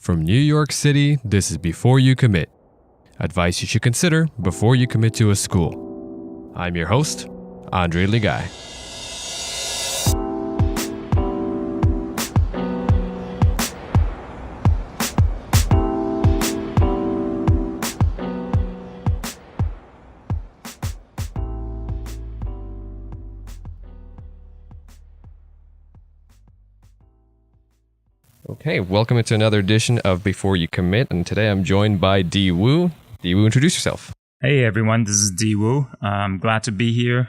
From New York City, this is Before You Commit. Advice you should consider before you commit to a school. I'm your host, Andre Ligai. Okay, welcome to another edition of Before You Commit, and today I'm joined by Di Wu. Di Wu, introduce yourself. Hey everyone, this is Di Wu. I'm glad to be here.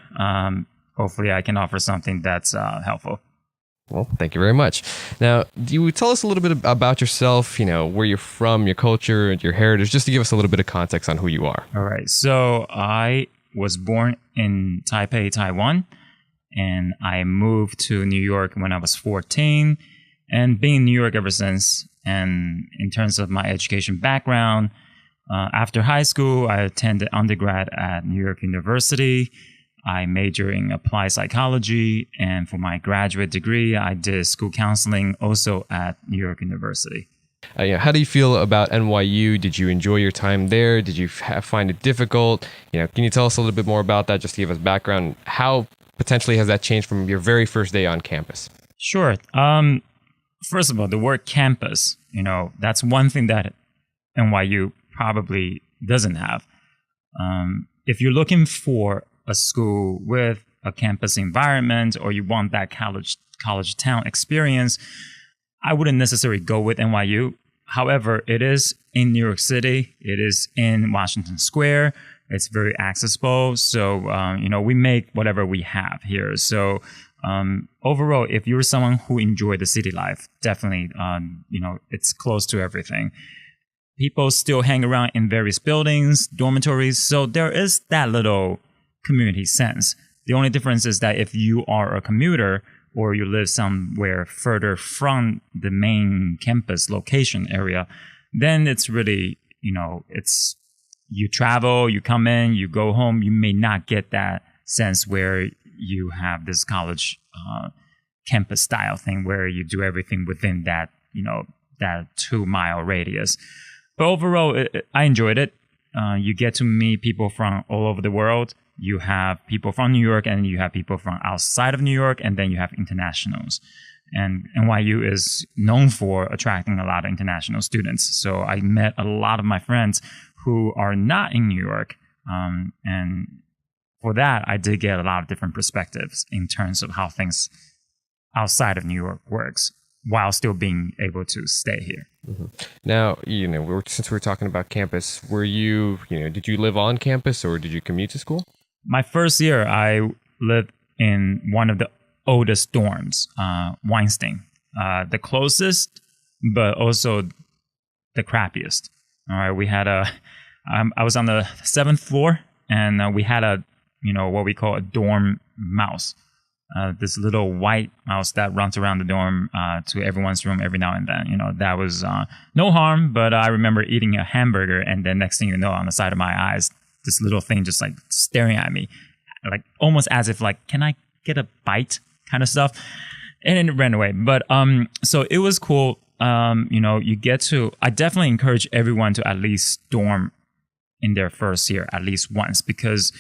Hopefully I can offer something that's helpful. Well, thank you very much. Now, Di Wu, tell us a little bit about yourself, where you're from, your culture, your heritage, just to give us a little bit of context on who you are. All right, so I was born in Taipei, Taiwan, and I moved to New York when I was 14. And being in New York ever since, and in terms of my education background, after high school, I attended undergrad at New York University. I majored in applied psychology, and for my graduate degree, I did school counseling also at New York University. How do you feel about NYU? Did you enjoy your time there? Did you find it difficult? Can you tell us a little bit more about that, just to give us background? How potentially has that changed from your very first day on campus? Sure. First of all, the word campus, that's one thing that NYU probably doesn't have. If you're looking for a school with a campus environment, or you want that college town experience, I wouldn't necessarily go with NYU. However, it is in New York City. It is in Washington Square. It's very accessible. So, we make whatever we have here. So, overall, if you're someone who enjoyed the city life, definitely, it's close to everything. People still hang around in various buildings, dormitories. So there is that little community sense. The only difference is that if you are a commuter or you live somewhere further from the main campus location area, then it's really, it's you travel, you come in, you go home. You may not get that sense where you have this college campus style thing where you do everything within that, that 2-mile radius. But overall, I enjoyed it. You get to meet people from all over the world. You have people from New York, and you have people from outside of New York, and then you have internationals. And NYU is known for attracting a lot of international students. So I met a lot of my friends who are not in New York, and for that, I did get a lot of different perspectives in terms of how things outside of New York works, while still being able to stay here. Mm-hmm. Now, since we're talking about campus, did you live on campus or did you commute to school? My first year, I lived in one of the oldest dorms, Weinstein, the closest, but also the crappiest. All right, we had I was on the 7th floor, and we had what we call a dorm mouse. This little white mouse that runs around the dorm to everyone's room every now and then. That was no harm, but I remember eating a hamburger, and then next thing you know, on the side of my eyes, this little thing just like staring at me, like almost as if like, can I get a bite kind of stuff? And then it ran away. But so it was cool. You get to, I definitely encourage everyone to at least dorm in their first year at least once, because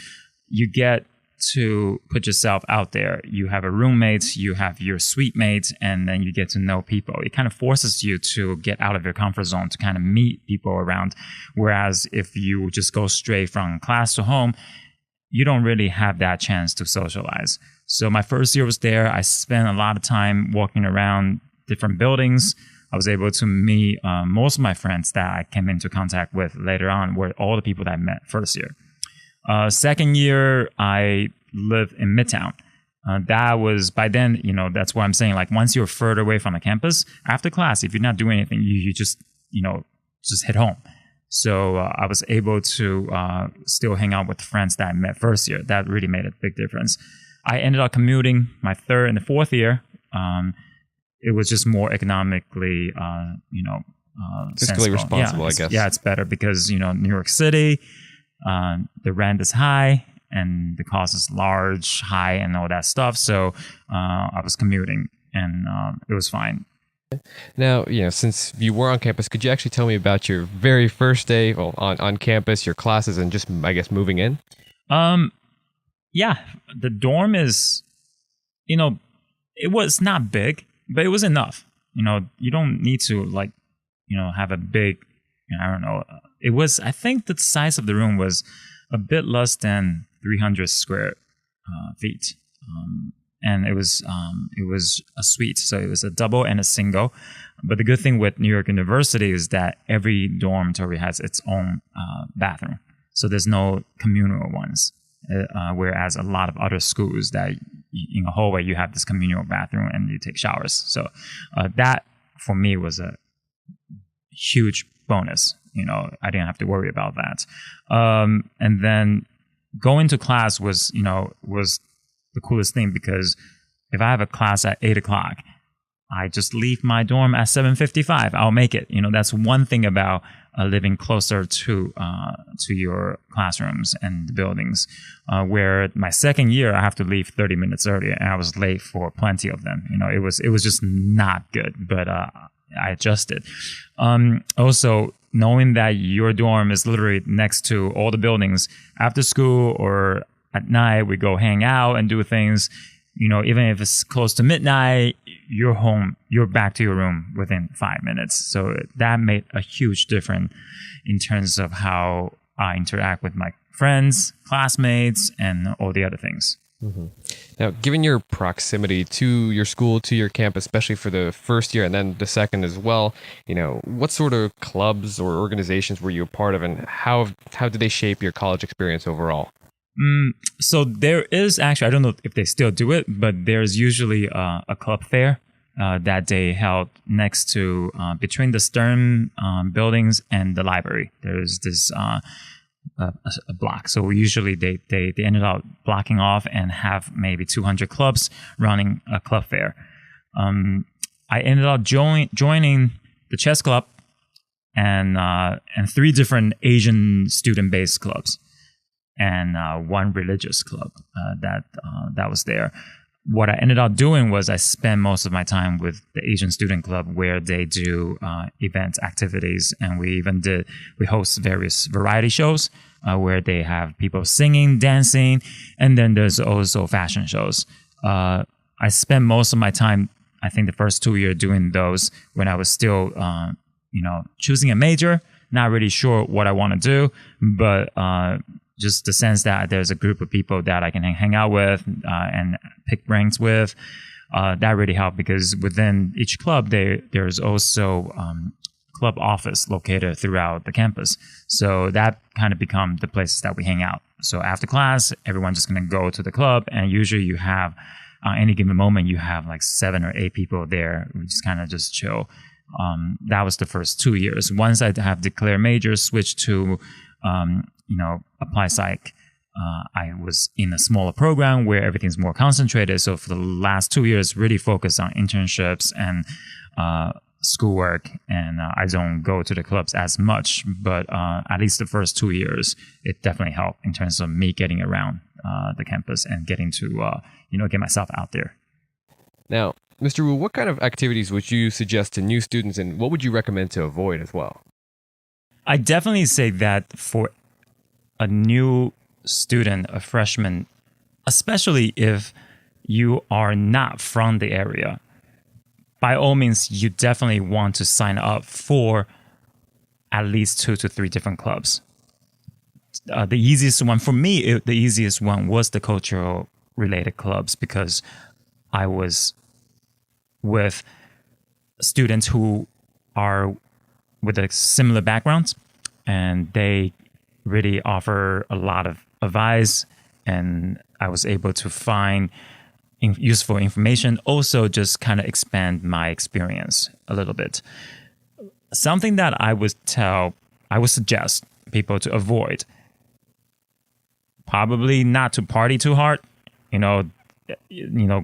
you get to put yourself out there. You have a roommate, you have your suite mates, and then you get to know people. It kind of forces you to get out of your comfort zone, to kind of meet people around. Whereas if you just go straight from class to home, you don't really have that chance to socialize. So my first year was there. I spent a lot of time walking around different buildings. I was able to meet most of my friends that I came into contact with later on were all the people that I met first year. Second year, I lived in Midtown. That was, by then, that's what I'm saying. Like, once you're further away from the campus, after class, if you're not doing anything, you just hit home. So I was able to still hang out with friends that I met first year. That really made a big difference. I ended up commuting my third and the fourth year. It was just more economically, fiscally sensible. responsible, I guess. Yeah, it's better because, New York City, the rent is high and the cost is high and all that stuff. So I was commuting, and it was fine. Now, since you were on campus, could you actually tell me about your very first day, well, on campus, your classes, and just, I guess, moving in? Um, yeah, the dorm is, it was not big, but it was enough. You don't need to have a big, I don't know. It was, I think the size of the room was a bit less than 300 square feet. And it was a suite, so it was a double and a single. But the good thing with New York University is that every dormitory has its own bathroom, so there's no communal ones. Whereas a lot of other schools that in a hallway you have this communal bathroom and you take showers. So that for me was a huge bonus. I didn't have to worry about that. And then going to class was the coolest thing, because if I have a class at 8:00, I just leave my dorm at 7:55. I'll make it. That's one thing about living closer to your classrooms and the buildings. Where my second year, I have to leave 30 minutes earlier, and I was late for plenty of them. It was just not good, but I adjusted. Also, knowing that your dorm is literally next to all the buildings, after school or at night, we go hang out and do things. Even if it's close to midnight, you're home, you're back to your room within 5 minutes. So that made a huge difference in terms of how I interact with my friends, classmates, and all the other things. Mm-hmm. Now, given your proximity to your school, to your campus, especially for the first year and then the second as well, what sort of clubs or organizations were you a part of, and how did they shape your college experience overall? So there is actually, I don't know if they still do it, but there's usually a club fair that they held next to, between the Stern buildings and the library. There's this a block. So usually they ended up blocking off and have maybe 200 clubs running a club fair. I ended up joining the chess club and 3 different Asian student-based clubs, and one religious club that was there. What I ended up doing was I spent most of my time with the Asian Student Club, where they do events, activities, and we host various variety shows where they have people singing, dancing, and then there's also fashion shows. I spent most of my time, I think the first 2 years, doing those when I was still, choosing a major, not really sure what I want to do, but just the sense that there's a group of people that I can hang out with and pick ranks with. That really helped, because within each club, there's also club office located throughout the campus. So that kind of become the places that we hang out. So after class, everyone's just going to go to the club, and usually you have, any given moment, you have like 7 or 8 people there. We just kind of just chill. That was the first 2 years. Once I have declared major, switched to apply psych, I was in a smaller program where everything's more concentrated. So for the last 2 years, really focused on internships and schoolwork, and I don't go to the clubs as much. But at least the first 2 years, it definitely helped in terms of me getting around the campus and getting to get myself out there. Now, Mr. Wu, what kind of activities would you suggest to new students, and what would you recommend to avoid as well? I definitely say that for a new student, a freshman, especially if you are not from the area, by all means, you definitely want to sign up for at least 2 to 3 different clubs. The easiest one for me, the easiest one was the cultural related clubs, because I was with students who are with a similar backgrounds, and they really offer a lot of advice, and I was able to find useful information, also just kind of expand my experience a little bit. Something that I would suggest people to avoid, probably not to party too hard.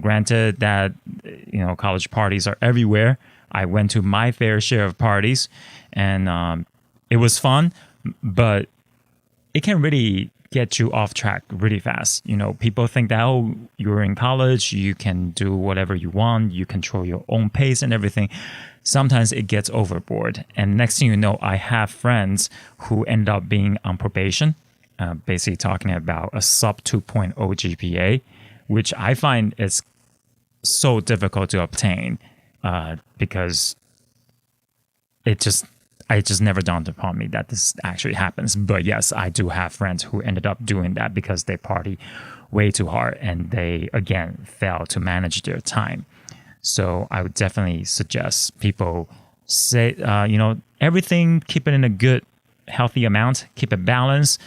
Granted that, college parties are everywhere. I went to my fair share of parties, and it was fun, but it can really get you off track really fast. People think that, oh, you're in college, you can do whatever you want, you control your own pace and everything. Sometimes it gets overboard. And next thing you know, I have friends who end up being on probation, basically talking about a sub 2.0 GPA, which I find is so difficult to obtain because it just never dawned upon me that this actually happens. But yes, I do have friends who ended up doing that because they party way too hard and they, again, fail to manage their time. So I would definitely suggest people say, everything, keep it in a good, healthy amount, keep it balanced,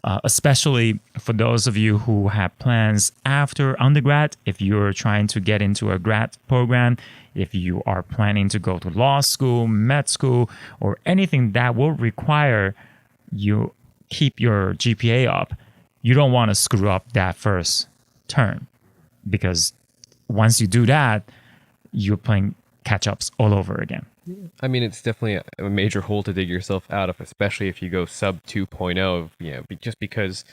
especially for those of you who have plans after undergrad. If you're trying to get into a grad program, if you are planning to go to law school, med school, or anything that will require you keep your GPA up, you don't want to screw up that first term, because once you do that, you're playing catch-ups all over again. I mean, it's definitely a major hole to dig yourself out of, especially if you go sub 2.0, just because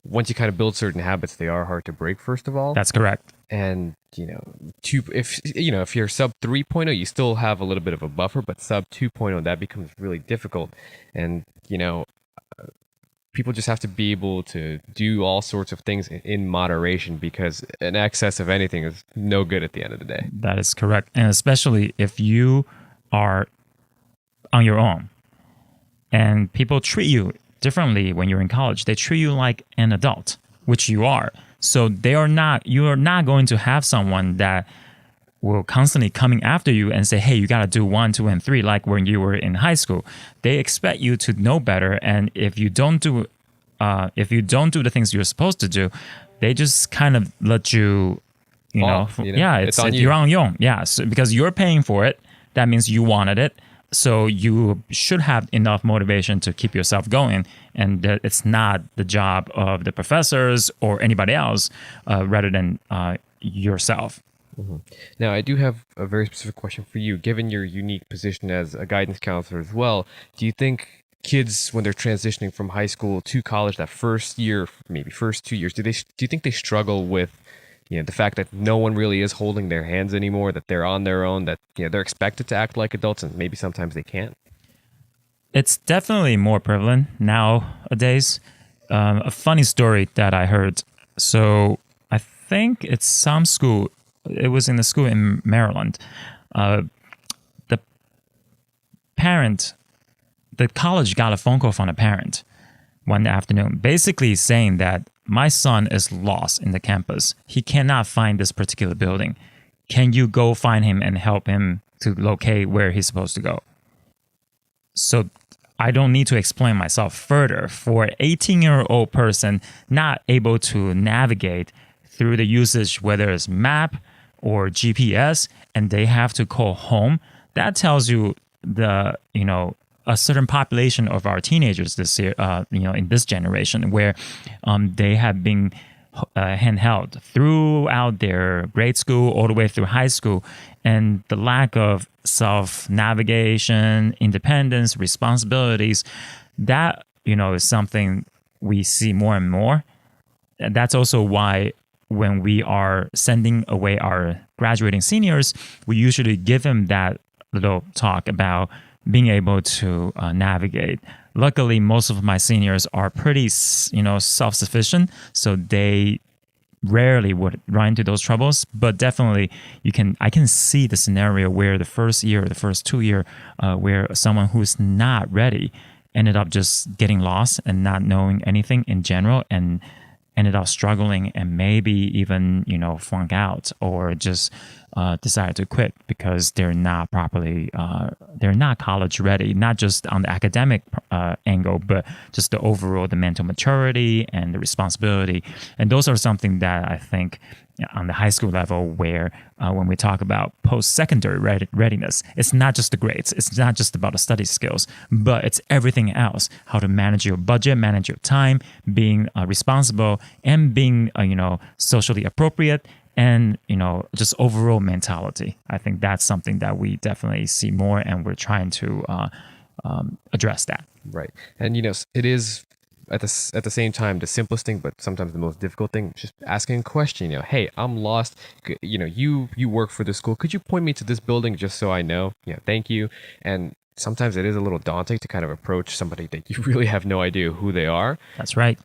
once you kind of build certain habits, they are hard to break, first of all. That's correct. And, if you're sub 3.0, you still have a little bit of a buffer, but sub 2.0, that becomes really difficult. And, people just have to be able to do all sorts of things in moderation, because an excess of anything is no good at the end of the day. That is correct. And especially if you are on your own and people treat you differently when you're in college. They treat you like an adult, which you are. So you are not going to have someone that will constantly coming after you and say, hey, you got to do 1, 2, and 3, like when you were in high school. They expect you to know better. And if you don't do the things you're supposed to do, they just kind of let you, it's on you. You're on your own. Yeah. So, because you're paying for it, that means you wanted it. So you should have enough motivation to keep yourself going. And it's not the job of the professors or anybody else rather than yourself. Mm-hmm. Now, I do have a very specific question for you. Given your unique position as a guidance counselor as well, do you think kids, when they're transitioning from high school to college, that first year, maybe first 2 years, do you think they struggle with the fact that no one really is holding their hands anymore, that they're on their own, that they're expected to act like adults and maybe sometimes they can't? It's definitely more prevalent nowadays. A funny story that I heard. So I think it's some school. It was in the school in Maryland. The college got a phone call from a parent one afternoon, basically saying that my son is lost in the campus. He cannot find this particular building. Can you go find him and help him to locate where he's supposed to go? So I don't need to explain myself further. For an 18-year-old person not able to navigate through the usage, whether it's map or GPS, and they have to call home, that tells you a certain population of our teenagers this year, in this generation, where they have been handheld throughout their grade school all the way through high school, and the lack of self-navigation, independence, responsibilities, that is something we see more and more. And that's also why when we are sending away our graduating seniors, we usually give them that little talk about being able to navigate. Luckily, most of my seniors are pretty, self-sufficient, so they rarely would run into those troubles. But definitely, I can see the scenario where the first year, the first 2 year, where someone who's not ready ended up just getting lost and not knowing anything in general, and ended up struggling and maybe even, flunk out or just decided to quit because they're not properly, they're not college ready, not just on the academic angle, but just the overall, the mental maturity and the responsibility. And those are something that I think on the high school level, where when we talk about post-secondary readiness, it's not just the grades, it's not just about the study skills, but it's everything else. How to manage your budget, manage your time, being responsible, and being socially appropriate, and just overall mentality. I think that's something that we definitely see more, and we're trying to address that. Right. And it is at the same time, the simplest thing, but sometimes the most difficult thing, just asking a question. Hey, I'm lost. You work for this school. Could you point me to this building just so I know? Yeah, thank you. And sometimes it is a little daunting to kind of approach somebody that you really have no idea who they are. That's right.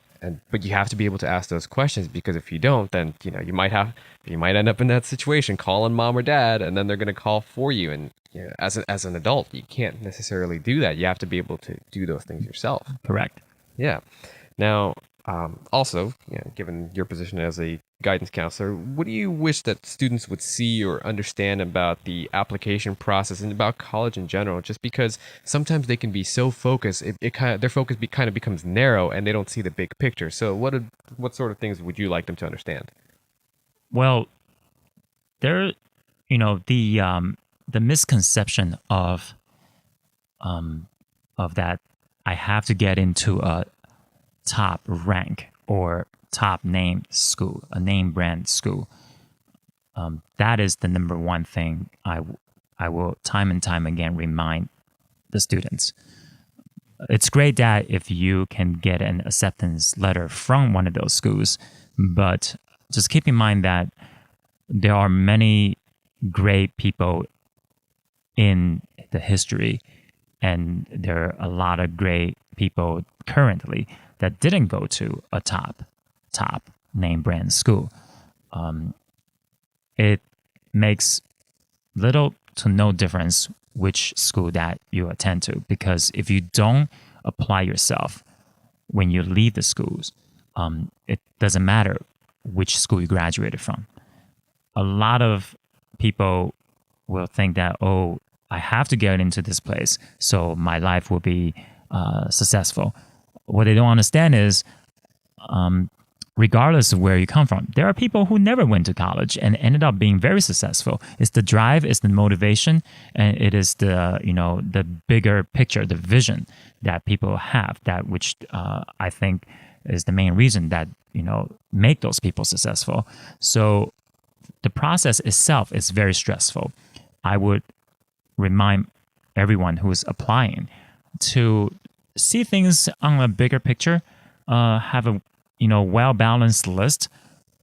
But you have to be able to ask those questions, because if you don't, then you might end up in that situation calling mom or dad, and then they're going to call for you. And as an adult, you can't necessarily do that. You have to be able to do those things yourself. Correct. Yeah. Now, also, given your position as a guidance counselor, what do you wish that students would see or understand about the application process and about college in general? Just because sometimes they can be so focused, their focus kind of becomes narrow, and they don't see the big picture. So, what sort of things would you like them to understand? Well, there, the misconception of that I have to get into a top rank or top name school, a name brand school. That is the number one thing I will time and time again remind the students. It's great that if you can get an acceptance letter from one of those schools, but just keep in mind that there are many great people in the history, and there are a lot of great people currently that didn't go to a top name brand school. It makes little to no difference which school that you attend to, because if you don't apply yourself when you leave the schools, it doesn't matter which school you graduated from. A lot of people will think that, oh, I have to get into this place so my life will be successful. What they don't understand is, regardless of where you come from, there are people who never went to college and ended up being very successful. It's the drive, it's the motivation, and it is the bigger picture, the vision that people have, that which I think is the main reason that make those people successful. So the process itself is very stressful. I would remind everyone who is applying to see things on a bigger picture, have a well-balanced list,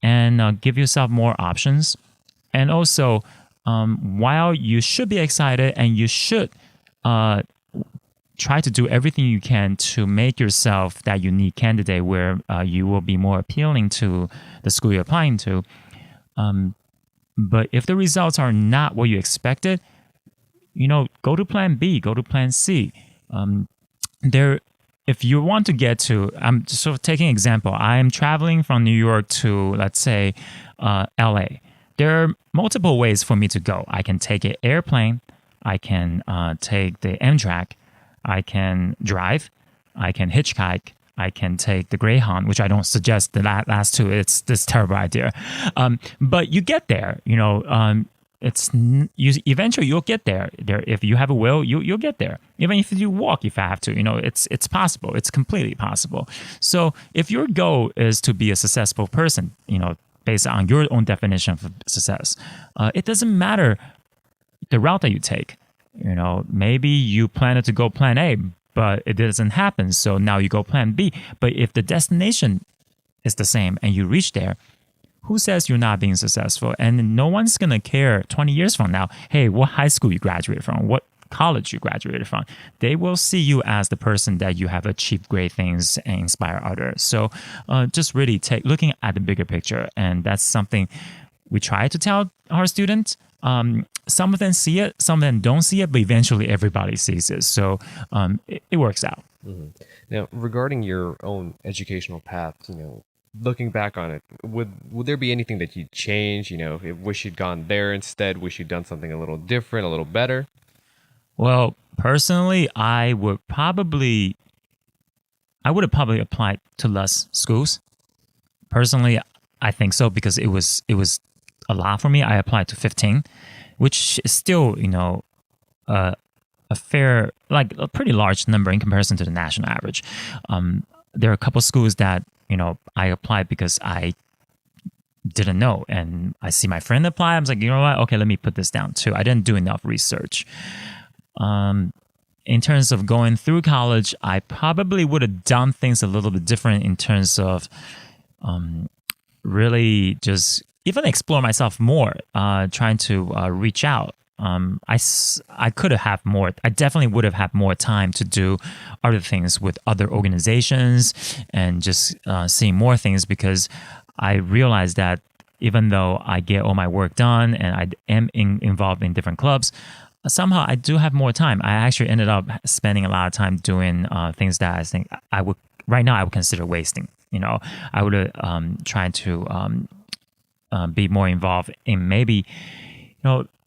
and give yourself more options. And also, while you should be excited and you should try to do everything you can to make yourself that unique candidate where you will be more appealing to the school you're applying to, but if the results are not what you expected, go to plan B, go to plan C. If you want to get to, I'm just sort of taking an example. I'm traveling from New York to, let's say, LA. There are multiple ways for me to go. I can take an airplane. I can take the Amtrak. I can drive. I can hitchhike. I can take the Greyhound, which I don't suggest the last two. It's this terrible idea. But you get there. Eventually you'll get there. If you have a will, you'll get there. Even if you walk, if I have to, it's possible. It's completely possible. So if your goal is to be a successful person, based on your own definition of success, it doesn't matter the route that you take. Maybe you planned to go plan A, but it doesn't happen. So now you go plan B. But if the destination is the same and you reach there, who says you're not being successful? And no one's going to care 20 years from now, hey, what high school you graduated from, what college you graduated from. They will see you as the person that you have achieved great things and inspire others. So just really looking at the bigger picture. And that's something we try to tell our students. Some of them see it, some of them don't see it, but eventually everybody sees it. So it works out. Mm-hmm. Now, regarding your own educational path, looking back on it, would there be anything that you'd change? Wish you'd gone there instead, wish you'd done something a little different, a little better? Well, personally, I would have probably applied to less schools. Personally, I think so, because it was a lot for me. I applied to 15, which is still, a pretty large number in comparison to the national average. There are a couple schools that, I applied because I didn't know. And I see my friend apply. I was like, you know what? Okay, let me put this down too. I didn't do enough research. in terms of going through college, I probably would have done things a little bit different in terms of really just even explore myself more, trying to reach out. I could have more. I definitely would have had more time to do other things with other organizations and just seeing more things, because I realized that even though I get all my work done and I am involved in different clubs, somehow I do have more time. I actually ended up spending a lot of time doing things that I think I would right now I would consider wasting. I would try to be more involved in maybe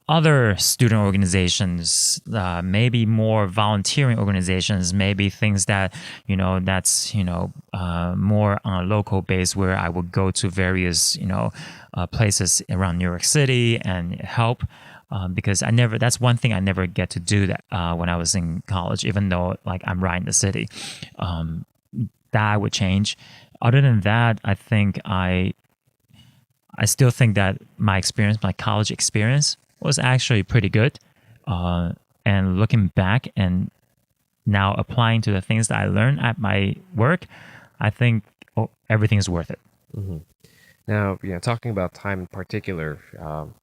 other student organizations, maybe more volunteering organizations, maybe things that that's more on a local base, where I would go to various places around New York City and help. Because that's one thing I never get to do that when I was in college, even though I'm right in the city. That would change. Other than that, I think I still think that my college experience was actually pretty good. And looking back and now applying to the things that I learned at my work, I think everything is worth it. Mm-hmm. Now, talking about time in particular,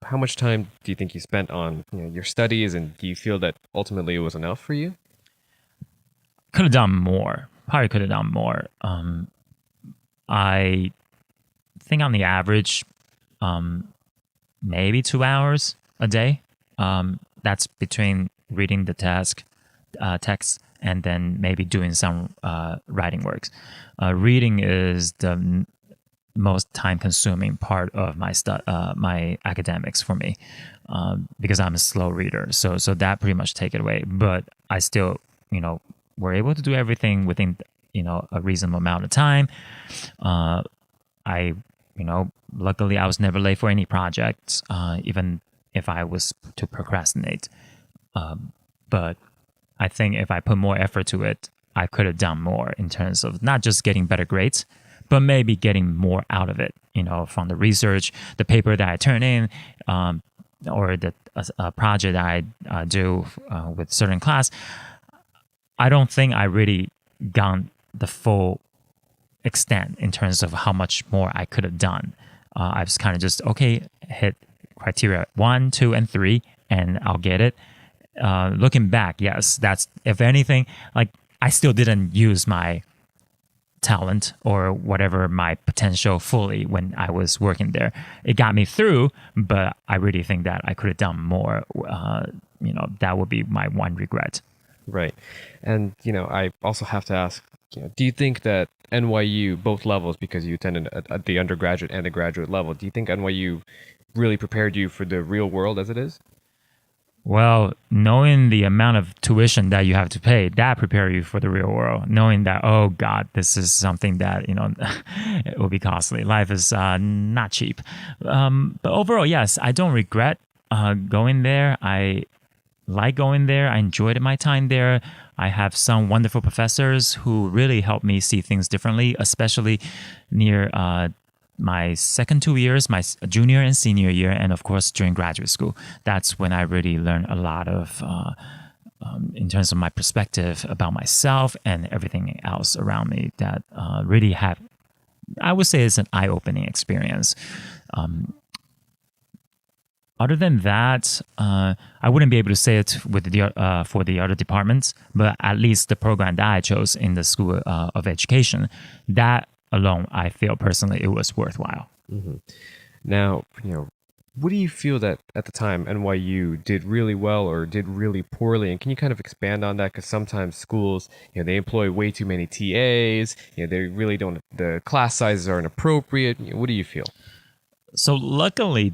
how much time do you think you spent on your studies, and do you feel that ultimately it was enough for you? Could have done more. Probably could have done more. I think on the average, maybe 2 hours a day. That's between reading the text, and then maybe doing some writing works. Reading is the most time-consuming part of my academics for me, because I'm a slow reader. So that pretty much take it away. But I still, were able to do everything within a reasonable amount of time. Luckily I was never late for any projects, even if I was to procrastinate. But I think if I put more effort to it, I could have done more in terms of not just getting better grades, but maybe getting more out of it, from the research, the paper that I turn in, or the project that I do with certain class. I don't think I really got the full extent in terms of how much more I could have done. I was kind of just, hit criteria 1, 2, and 3, and I'll get it. Looking back, yes, that's, if anything, I still didn't use my talent or whatever, my potential fully when I was working there. It got me through, but I really think that I could have done more. That would be my one regret. Right. And, I also have to ask, do you think that NYU, both levels, because you attended at the undergraduate and the graduate level, do you think NYU really prepared you for the real world as it is? Well, knowing the amount of tuition that you have to pay, that prepare you for the real world. Knowing that, oh God, this is something that, it will be costly. Life is not cheap. But overall, yes, I don't regret going there. I like going there. I enjoyed my time there. I have some wonderful professors who really helped me see things differently, especially near my second 2 years, my junior and senior year, and of course during graduate school. That's when I really learned a lot of, in terms of my perspective about myself and everything else around me, that really I would say it's an eye-opening experience. Other than that, I wouldn't be able to say it with for the other departments, but at least the program that I chose in the School of Education, that alone, I feel personally it was worthwhile. Mm-hmm. Now, what do you feel that at the time NYU did really well or did really poorly? And can you kind of expand on that? Because sometimes schools, they employ way too many TAs. They really don't. The class sizes aren't appropriate. What do you feel? So luckily,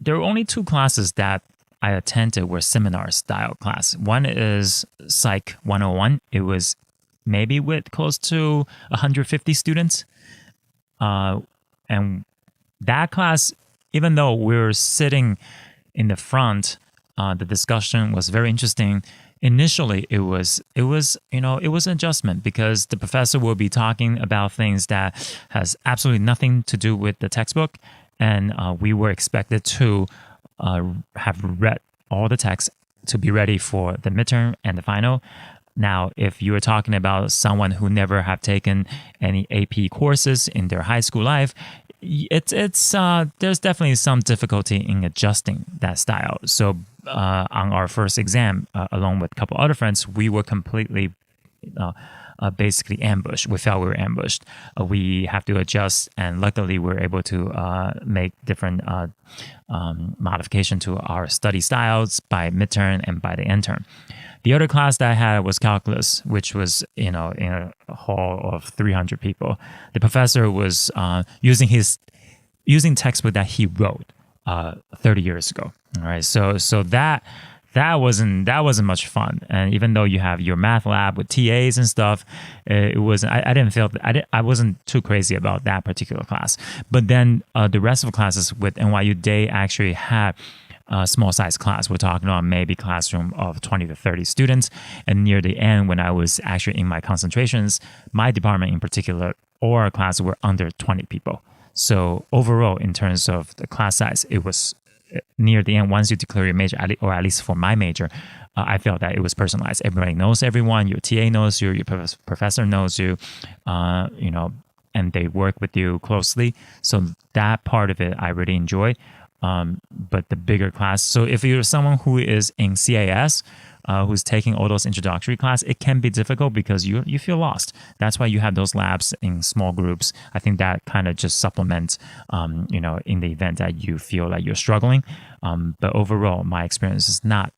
there were only 2 classes that I attended were seminar style class. One is Psych 101. It was maybe with close to 150 students. And that class, even though we were sitting in the front, the discussion was very interesting. Initially, it was an adjustment, because the professor will be talking about things that has absolutely nothing to do with the textbook. And we were expected to have read all the text to be ready for the midterm and the final. Now, if you were talking about someone who never have taken any AP courses in their high school life, it's there's definitely some difficulty in adjusting that style. So on our first exam, along with a couple other friends, we were completely basically ambushed. We felt we were ambushed. We have to adjust, and luckily we were able to make different modification to our study styles by midterm and by the end term. The other class that I had was calculus, which was in a hall of 300 people. The professor was using textbook that he wrote 30 years ago. All right, so that wasn't much fun. And even though you have your math lab with TAs and stuff, it was I wasn't too crazy about that particular class. But then the rest of the classes with NYU, they actually had a small size class. We're talking about maybe classroom of 20 to 30 students. And near the end, when I was actually in my concentrations, my department in particular, or our class were under 20 people. So overall, in terms of the class size, it was near the end, once you declare your major, or at least for my major, I felt that it was personalized. Everybody knows everyone. Your TA knows you. Your professor knows you. And they work with you closely. So that part of it, I really enjoy. But the bigger class. So if you're someone who is in CAS, who's taking all those introductory class, it can be difficult because you feel lost. That's why you have those labs in small groups. I think that kind of just supplements, in the event that you feel like you're struggling. But overall, my experience is not,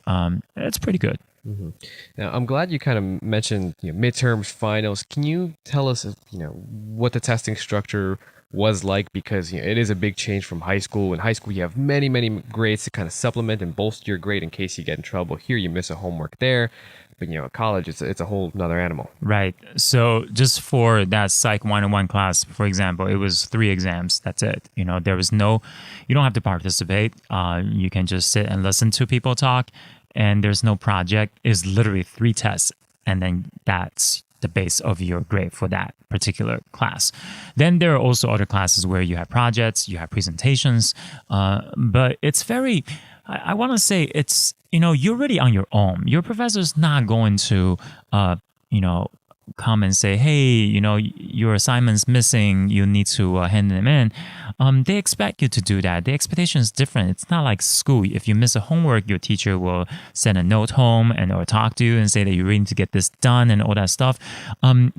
it's pretty good. Mm-hmm. Now, I'm glad you kind of mentioned midterms, finals. Can you tell us, what the testing structure was like? Because it is a big change from high school. In high school, you have many, many grades to kind of supplement and bolster your grade in case you get in trouble. Here, you miss a homework there. But at college, it's a whole nother animal. Right. So just for that Psych 101 class, for example, it was 3 exams. That's it. There was you don't have to participate. You can just sit and listen to people talk. And there's no project. It's literally 3 tests. And then that's the base of your grade for that particular class. Then there are also other classes where you have projects, you have presentations, but it's very, I want to say it's, you're really on your own. Your professor's not going to, come and say, hey, your assignment's missing, you need to hand them in. They expect you to do that. The expectation is different. It's not like school. If you miss a homework, your teacher will send a note home or talk to you and say that you really need to get this done and all that stuff.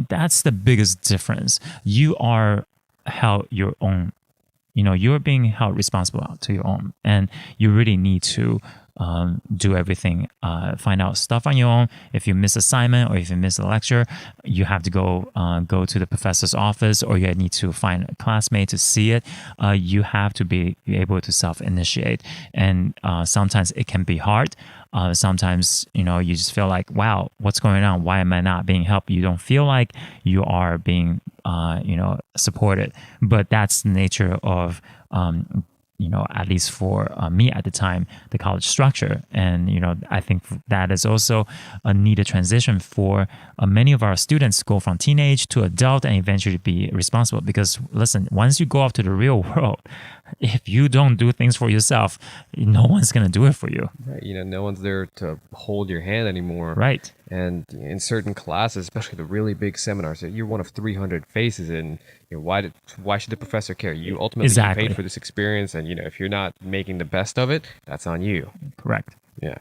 That's the biggest difference. You are held your own. You're being held responsible to your own, and you really need to do everything, find out stuff on your own. If you miss assignment or if you miss a lecture, you have to go to the professor's office, or you need to find a classmate to see it. You have to be able to self-initiate, and sometimes it can be hard. Sometimes, you just feel like, wow, what's going on? Why am I not being helped? You don't feel like you are being, supported. But that's the nature of at least for me at the time, the college structure. And, I think that is also a needed transition for many of our students to go from teenage to adult and eventually be responsible. Because listen, once you go out to the real world, if you don't do things for yourself, no one's going to do it for you. Right. No one's there to hold your hand anymore. Right. And in certain classes, especially the really big seminars, you're one of 300 faces, and why should the professor care? You ultimately get paid for this experience, and if you're not making the best of it, that's on you. Correct. Yeah.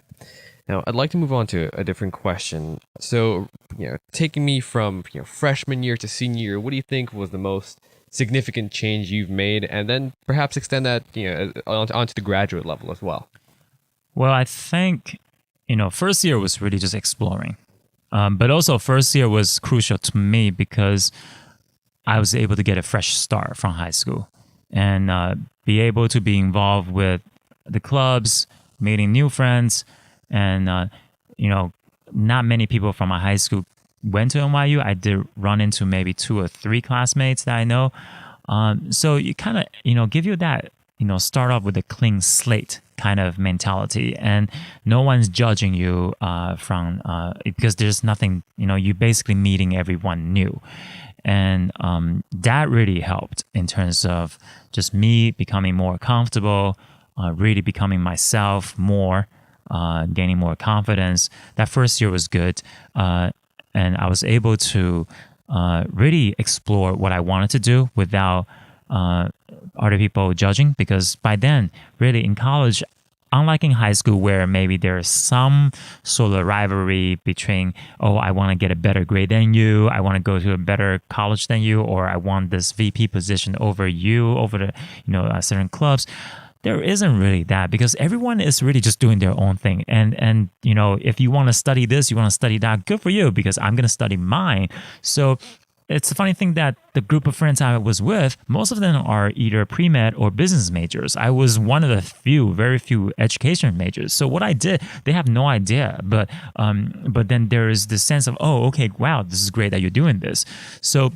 Now, I'd like to move on to a different question. So, taking me from freshman year to senior year, what do you think was the most significant change you've made, and then perhaps extend that onto the graduate level as well? Well, I think first year was really just exploring, but also first year was crucial to me because I was able to get a fresh start from high school and be able to be involved with the clubs, meeting new friends, and not many people from my high school went to NYU. I did run into maybe 2 or 3 classmates that I know. So you kind of, give you that, start off with a clean slate kind of mentality, and no one's judging you from because there's nothing, you're basically meeting everyone new. And that really helped in terms of just me becoming more comfortable, really becoming myself more. gaining more confidence. That first year was good, and I was able to really explore what I wanted to do without other people judging, because by then, really in college, unlike in high school where maybe there's some sort of rivalry between, oh, I want to get a better grade than you, I want to go to a better college than you, or I want this VP position over you, over the certain clubs. There isn't really that, because everyone is really just doing their own thing. And if you want to study this, you want to study that, good for you, because I'm going to study mine. So it's a funny thing that the group of friends I was with, most of them are either pre-med or business majors. I was one of the very few education majors. So what I did, they have no idea. But then there is this sense of, oh, okay, wow, this is great that you're doing this. So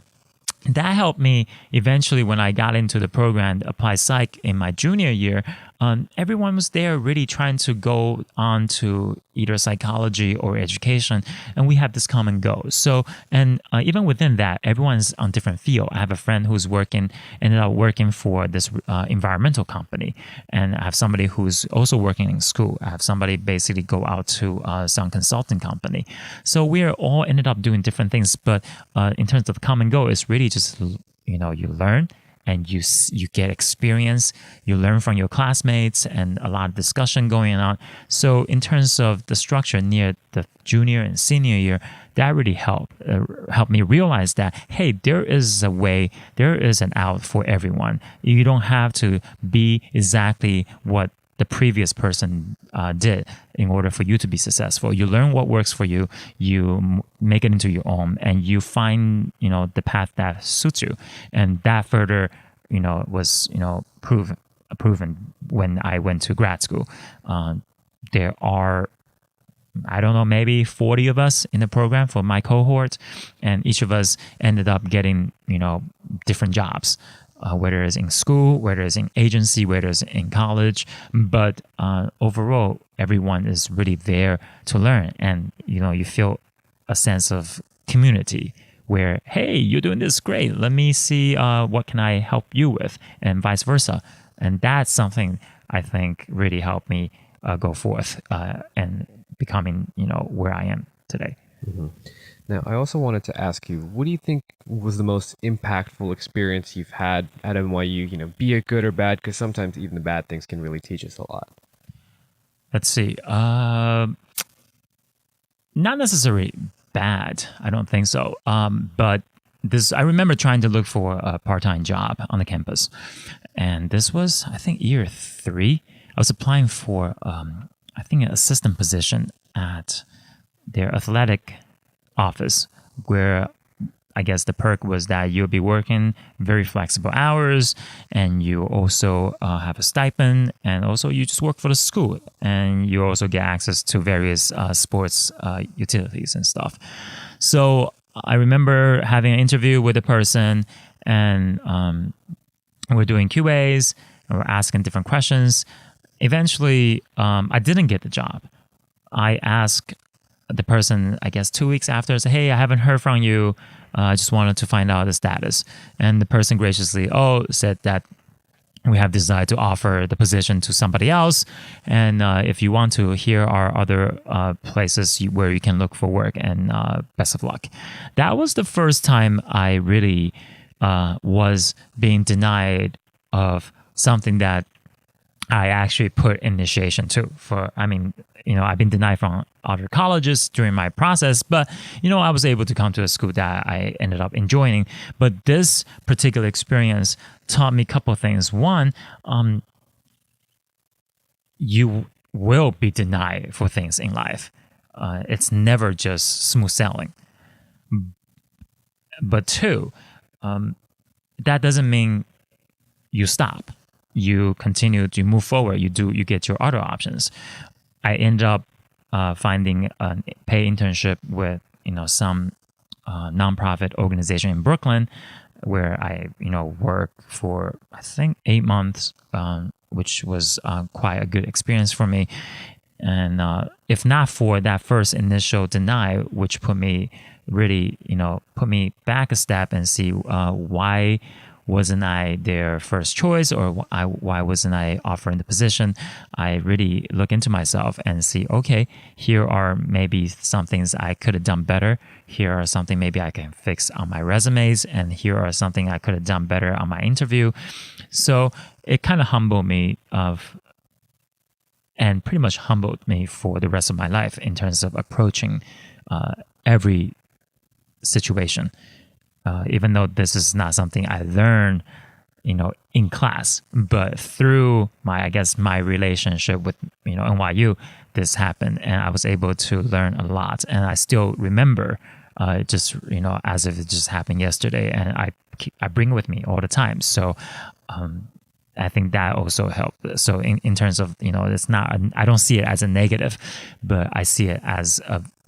that helped me eventually when I got into the program, Applied Psych, in my junior year. Everyone was there really trying to go on to either psychology or education, and we have this common goal. So, and even within that, everyone's on different field. I have a friend who's ended up working for this environmental company, and I have somebody who's also working in school. I have somebody basically go out to some consulting company. So we are all ended up doing different things, but in terms of common goal, it's really just you learn. And you get experience, you learn from your classmates, and a lot of discussion going on. So in terms of the structure near the junior and senior year, that really helped me realize that, hey, there is a way, there is an out for everyone. You don't have to be exactly what the previous person did in order for you to be successful. You learn what works for you, you make it into your own, and you find the path that suits you. And that further was proven when I went to grad school. There are, I don't know, maybe 40 of us in the program for my cohort, and each of us ended up getting different jobs. Whether it's in school, whether it's in agency, whether it's in college. But overall, everyone is really there to learn. And, you feel a sense of community where, hey, you're doing this great. Let me see what can I help you with, and vice versa. And that's something I think really helped me go forth and becoming, where I am today. Mm-hmm. Now, I also wanted to ask you, what do you think was the most impactful experience you've had at NYU? Be it good or bad, because sometimes even the bad things can really teach us a lot. Let's see. Not necessarily bad. I don't think so. But I remember trying to look for a part-time job on the campus. And this was, I think, year 3. I was applying for, I think, an assistant position at their athletic office, where I guess the perk was that you'll be working very flexible hours, and you also have a stipend, and also you just work for the school, and you also get access to various sports utilities and stuff. So I remember having an interview with a person, and we're doing QAs, and we're asking different questions. Eventually, I didn't get the job. I asked the person, I guess 2 weeks after, said, hey, I haven't heard from you. I just wanted to find out the status. And the person graciously said that we have decided to offer the position to somebody else. And if you want to, here are other places where you can look for work, and best of luck. That was the first time I really was being denied of something that I actually put initiation to. I've been denied from other colleges during my process, but, I was able to come to a school that I ended up enjoying. But this particular experience taught me a couple of things. One, you will be denied for things in life. It's never just smooth sailing. But 2, that doesn't mean you stop. You continue to move forward. You get your other options. I ended up finding a paid internship with some nonprofit organization in Brooklyn, where I worked for I think 8 months, which was quite a good experience for me. And if not for that first initial deny, which put me back a step and see why wasn't I their first choice, or why wasn't I offered the position? I really look into myself and see, okay, here are maybe some things I could have done better. Here are something maybe I can fix on my resumes, and here are something I could have done better on my interview. So it kind of humbled me and pretty much humbled me for the rest of my life in terms of approaching every situation. Even though this is not something I learned, in class, but through my relationship with, NYU, this happened, and I was able to learn a lot. And I still remember, just as if it just happened yesterday, and I bring it with me all the time. So I think that also helped. So in terms of, it's not, I don't see it as a negative, but I see it as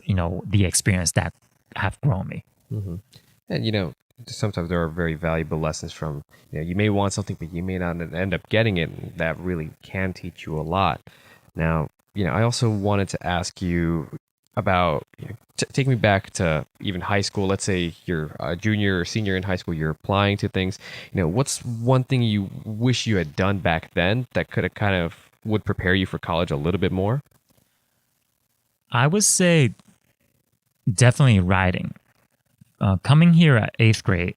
the experience that have grown me. Mm-hmm. And sometimes there are very valuable lessons from, you may want something, but you may not end up getting it. And that really can teach you a lot. Now, I also wanted to ask you about, take me back to even high school. Let's say you're a junior or senior in high school, you're applying to things. What's one thing you wish you had done back then that could have would prepare you for college a little bit more? I would say definitely writing. Coming here at 8th grade,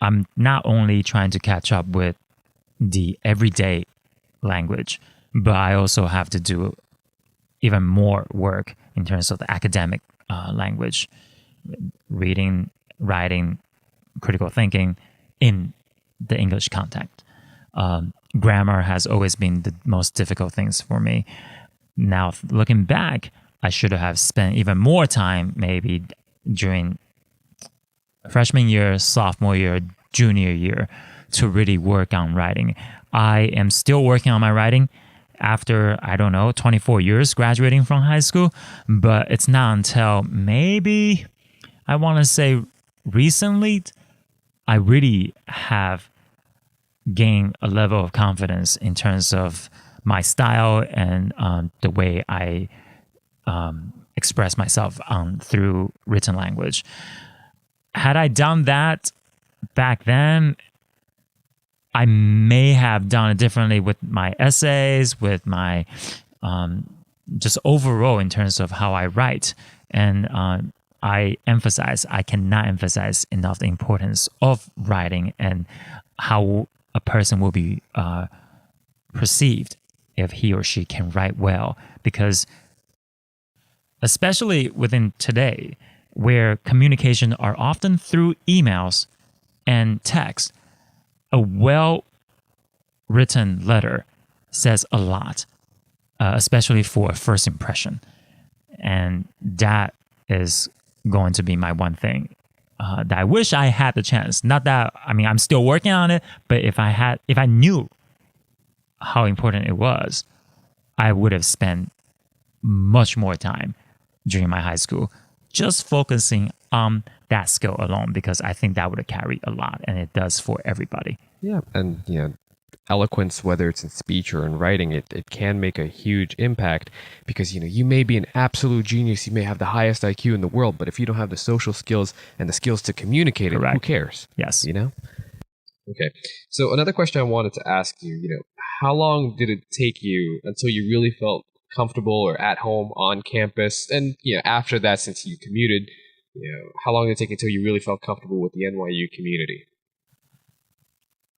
I'm not only trying to catch up with the everyday language, but I also have to do even more work in terms of the academic language, reading, writing, critical thinking in the English context. Grammar has always been the most difficult things for me. Now, looking back, I should have spent even more time maybe during freshman year, sophomore year, junior year to really work on writing. I am still working on my writing after, 24 years graduating from high school, but it's not until maybe, I want to say recently, I really have gained a level of confidence in terms of my style and the way I express myself through written language. Had I done that back then, I may have done it differently with my essays, with my just overall in terms of how I write. And I cannot emphasize enough the importance of writing and how a person will be perceived if he or she can write well. Because especially within today, where communication are often through emails and text, a well-written letter says a lot, especially for a first impression. And that is going to be my one thing that I wish I had the chance. Not that, I'm still working on it, but if I knew how important it was, I would have spent much more time during my high school just focusing on that skill alone, because I think that would carry a lot, and it does for everybody. Yeah. And, eloquence, whether it's in speech or in writing, it can make a huge impact because, you may be an absolute genius. You may have the highest IQ in the world, but if you don't have the social skills and the skills to communicate it, who cares? Yes. Okay. So another question I wanted to ask you, how long did it take you until you really felt comfortable or at home on campus? And, after that, since you commuted, how long did it take until you really felt comfortable with the NYU community?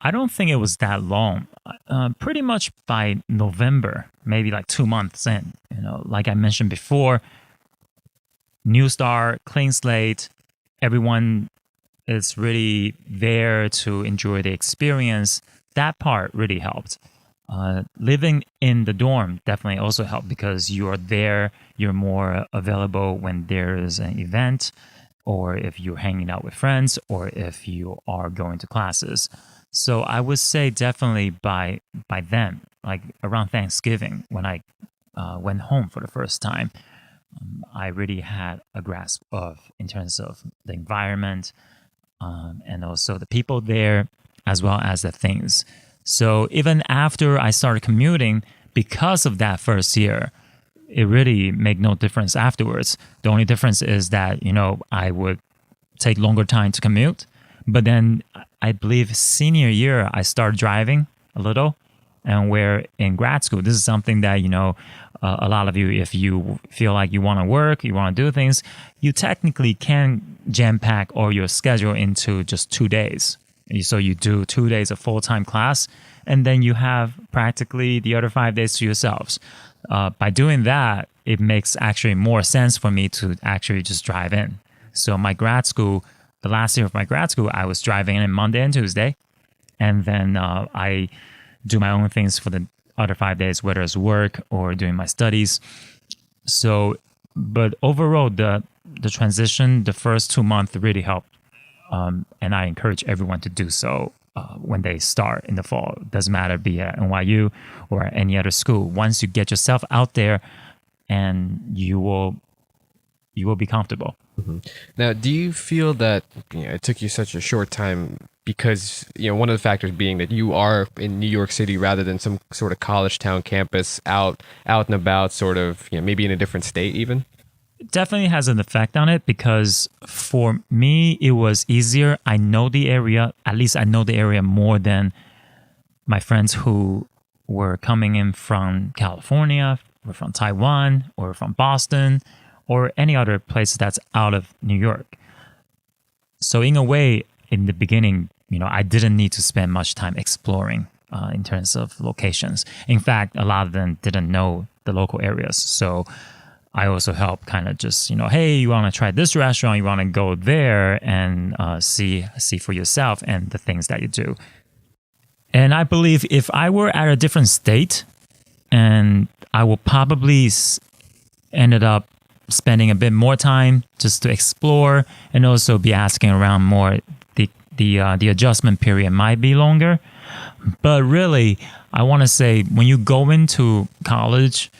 I don't think it was that long. Pretty much by November, maybe like 2 months in, like I mentioned before, new start, clean slate, everyone is really there to enjoy the experience. That part really helped. Living in the dorm definitely also helped because you are there, you're more available when there is an event, or if you're hanging out with friends, or if you are going to classes. So I would say definitely by then, like around Thanksgiving, when I went home for the first time, I really had a grasp in terms of the environment and also the people there, as well as the things. So even after I started commuting, because of that first year, it really made no difference afterwards. The only difference is that, I would take longer time to commute, but then I believe senior year, I started driving a little. And where in grad school, this is something that, a lot of you, if you feel like you want to work, you want to do things, you technically can jam pack all your schedule into just 2 days. So you do 2 days of full-time class, and then you have practically the other 5 days to yourselves. By doing that, it makes actually more sense for me to actually just drive in. So my grad school, the last year of my grad school, I was driving in Monday and Tuesday, and then I do my own things for the other 5 days, whether it's work or doing my studies. So, but overall, the transition, the first 2 months really helped. And I encourage everyone to do so when they start in the fall. It doesn't matter, be at NYU or at any other school. Once you get yourself out there, and you will be comfortable. Mm-hmm. Now, do you feel that it took you such a short time because one of the factors being that you are in New York City rather than some sort of college town campus out and about, sort of maybe in a different state even? It definitely has an effect on it, because for me it was easier. I know the area, at least I know the area more than my friends who were coming in from California, or from Taiwan, or from Boston, or any other place that's out of New York. So in a way, in the beginning, I didn't need to spend much time exploring in terms of locations. In fact, a lot of them didn't know the local areas. So I also help kind of just, hey, you want to try this restaurant, you want to go there and see for yourself and the things that you do. And I believe if I were at a different state, and I will probably ended up spending a bit more time just to explore and also be asking around more. The adjustment period might be longer, but really, I want to say when you go into college,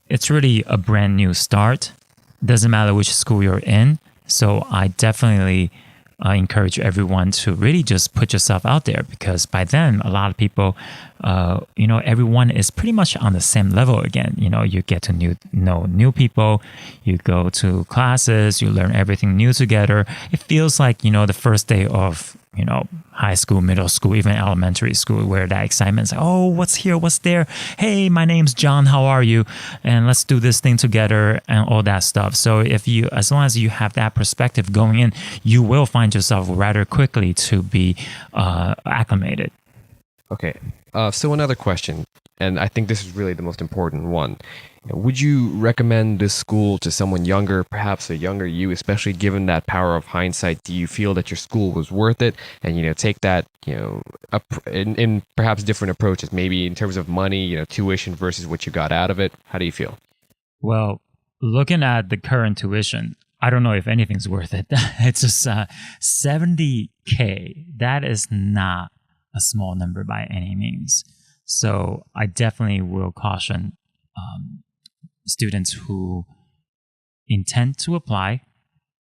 it's really a brand new start. Doesn't matter which school you're in. So I definitely encourage everyone to really just put yourself out there, because by then a lot of people, everyone is pretty much on the same level again. You get to know new people, you go to classes, you learn everything new together. It feels like, the first day of, high school, middle school, even elementary school, where that excitement is like, oh, what's here, what's there? Hey, my name's John, how are you? And let's do this thing together and all that stuff. So as long as you have that perspective going in, you will find yourself rather quickly to be acclimated. Okay. So another question, and I think this is really the most important one. Would you recommend this school to someone younger, perhaps a younger you, especially given that power of hindsight? Do you feel that your school was worth it? And, take that, in perhaps different approaches, maybe in terms of money, tuition versus what you got out of it. How do you feel? Well, looking at the current tuition, I don't know if anything's worth it. It's just $70K. That is not a small number by any means. So I definitely will caution students who intend to apply,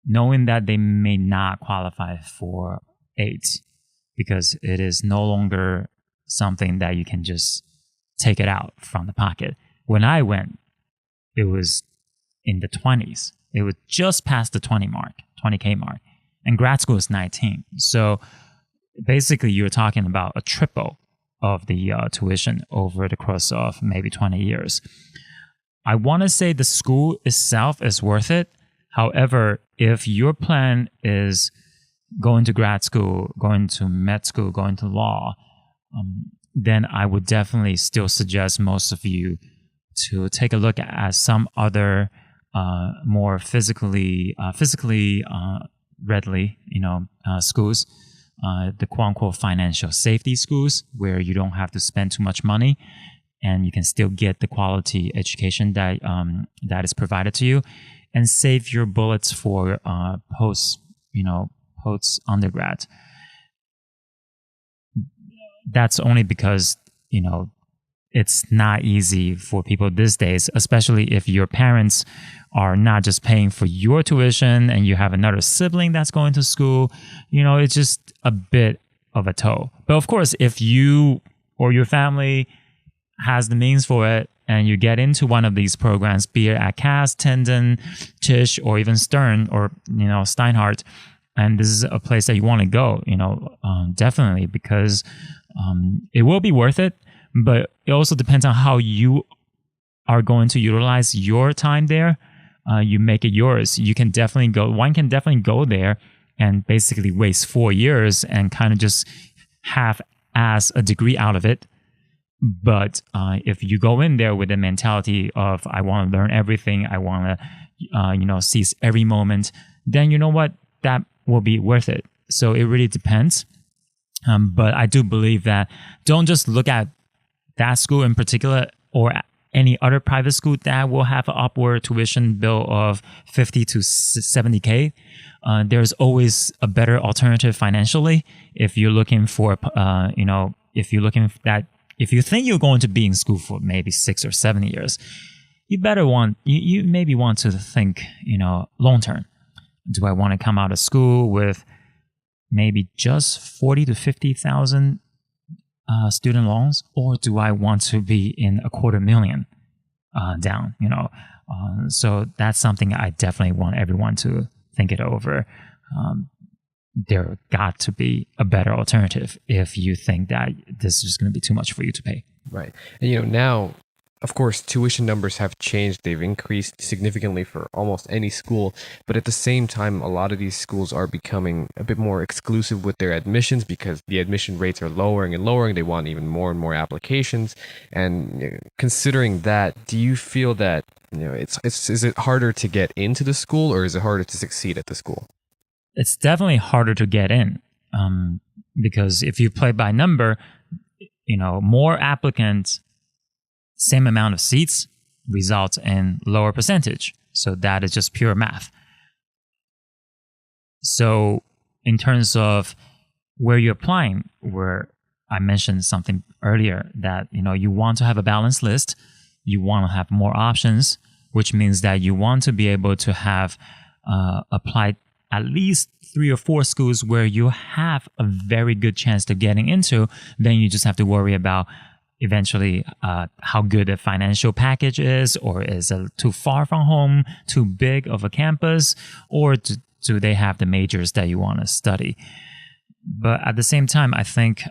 knowing that they may not qualify for aids, because it is no longer something that you can just take it out from the pocket. When I went, it was in the 20s. It was just past the 20K mark. And grad school is 19. So basically, you're talking about a triple of the tuition over the course of maybe 20 years. I want to say the school itself is worth it. However, if your plan is going to grad school, going to med school, going to law, then I would definitely still suggest most of you to take a look at some other more physically readily, schools. The quote-unquote financial safety schools, where you don't have to spend too much money and you can still get the quality education that is provided to you, and save your bullets for post undergrad. That's only because, it's not easy for people these days, especially if your parents are not just paying for your tuition and you have another sibling that's going to school. It's just a bit of a toll. But of course, if you or your family has the means for it and you get into one of these programs, be it at Cass, Tendon, Tisch, or even Stern or Steinhardt, and this is a place that you want to go, definitely, because it will be worth it. But it also depends on how you are going to utilize your time there. You make it yours. One can definitely go there and basically waste 4 years and kind of just half-ass a degree out of it. But if you go in there with the mentality of, I want to learn everything, I want to, seize every moment, then you know what? That will be worth it. So it really depends. But I do believe that don't just look at that school in particular or any other private school that will have an upward tuition bill of 50 to 70K. There's always a better alternative financially. If you're looking for, if you think you're going to be in school for maybe 6 or 7 years, you maybe want to think, long term. Do I want to come out of school with maybe just 40 to 50,000 student loans, or do I want to be in $250,000 down? So that's something I definitely want everyone to think it over. There got to be a better alternative if you think that this is going to be too much for you to pay. Right. And now, of course, tuition numbers have changed. They've increased significantly for almost any school. But at the same time, a lot of these schools are becoming a bit more exclusive with their admissions because the admission rates are lowering and lowering. They want even more and more applications. And considering that, do you feel that is it harder to get into the school, or is it harder to succeed at the school? It's definitely harder to get in because if you play by number, more applicants, same amount of seats results in lower percentage. So that is just pure math. So in terms of where you're applying, where I mentioned something earlier that, you want to have a balanced list, you want to have more options, which means that you want to be able to have applied at least 3 or 4 schools where you have a very good chance of getting into. Then you just have to worry about eventually how good a financial package is, or is it too far from home, too big of a campus, or do they have the majors that you want to study? But at the same time, I think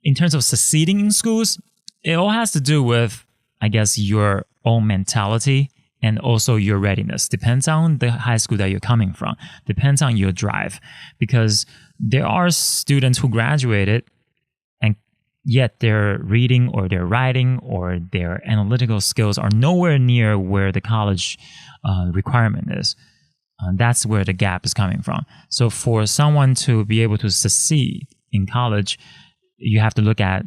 in terms of succeeding in schools, it all has to do with, I guess, your own mentality and also your readiness. Depends on the high school that you're coming from. Depends on your drive. Because there are students who graduated and yet their reading or their writing or their analytical skills are nowhere near where the college requirement is. That's where the gap is coming from. So for someone to be able to succeed in college, you have to look at,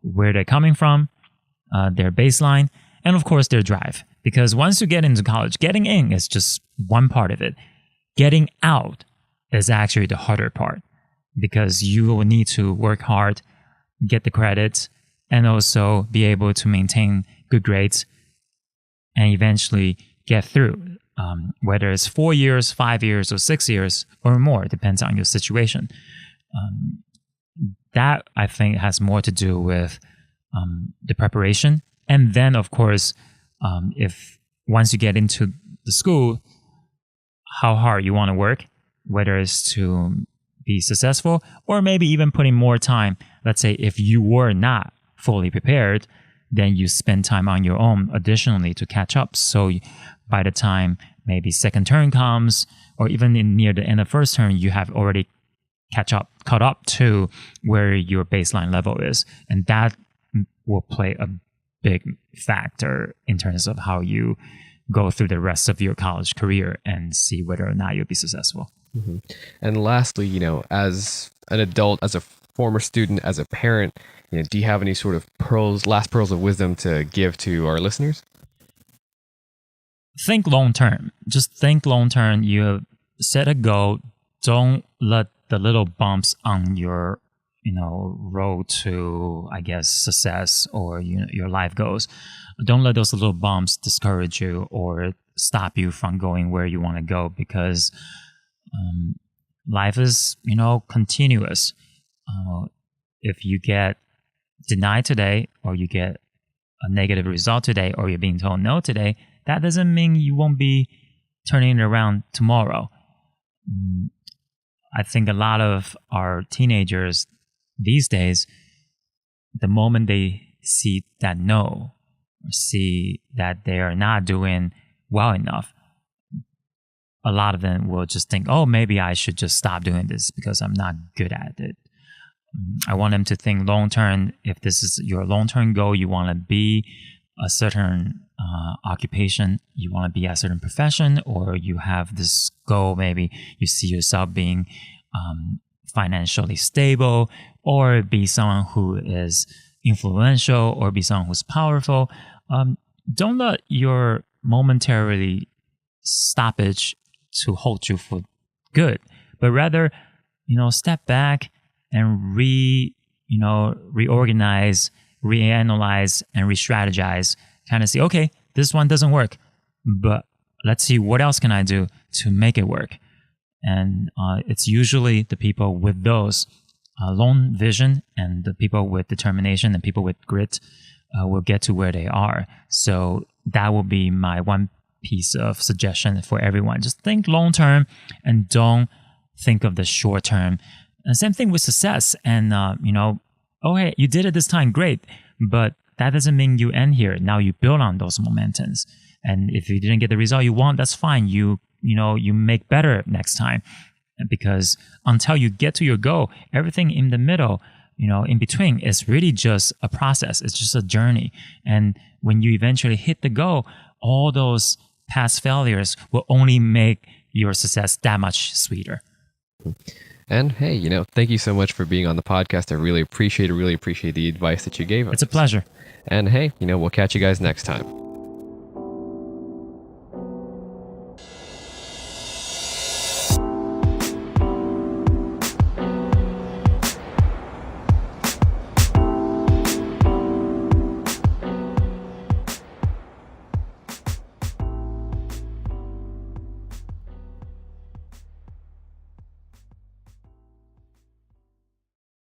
where they're coming from, their baseline, and of course their drive. Because once you get into college, getting in is just one part of it. Getting out is actually the harder part, because you will need to work hard, get the credits, and also be able to maintain good grades and eventually get through. Whether it's 4 years, 5 years, or 6 years or more, depends on your situation. That, I think, has more to do with the preparation. And then, of course, if once you get into the school, how hard you want to work, whether it's to be successful or maybe even putting more time. Let's say if you were not fully prepared, then you spend time on your own additionally to catch up. So by the time maybe second term comes, or even near the end of first term, you have already caught up to where your baseline level is. And that will play a big factor in terms of how you go through the rest of your college career and see whether or not you'll be successful. Mm-hmm. And lastly, as an adult, as a former student, as a parent, do you have any sort of last pearls of wisdom to give to our listeners? Think long term. Just think long term. You set a goal. Don't let the little bumps on your road to, I guess, success or your life goals. Don't let those little bumps discourage you or stop you from going where you want to go, because life is, continuous. If you get denied today, or you get a negative result today, or you're being told no today, that doesn't mean you won't be turning it around tomorrow. I think a lot of our teenagers these days, the moment they see that no, or see that they are not doing well enough, a lot of them will just think, oh, maybe I should just stop doing this because I'm not good at it. I want them to think long term. If this is your long term goal, you want to be a certain occupation, you want to be a certain profession, or you have this goal, maybe you see yourself being financially stable, or be someone who is influential, or be someone who's powerful. Don't let your momentarily stoppage to hold you for good, but rather, step back and reorganize, reanalyze, and re-strategize. Kind of see, okay, this one doesn't work, but let's see what else can I do to make it work. And it's usually the people with those long vision and the people with determination and people with grit will get to where they are. So that will be my one piece of suggestion for everyone. Just think long term and don't think of the short term. And same thing with success. And, oh, hey, you did it this time, great. But that doesn't mean you end here. Now you build on those momentums. And if you didn't get the result you want, that's fine. You make better next time. Because until you get to your goal, everything in the middle, in between is really just a process. It's just a journey. And when you eventually hit the goal, all those past failures will only make your success that much sweeter. And hey, thank you so much for being on the podcast. I really appreciate the advice that you gave us. It's a pleasure. And hey, we'll catch you guys next time.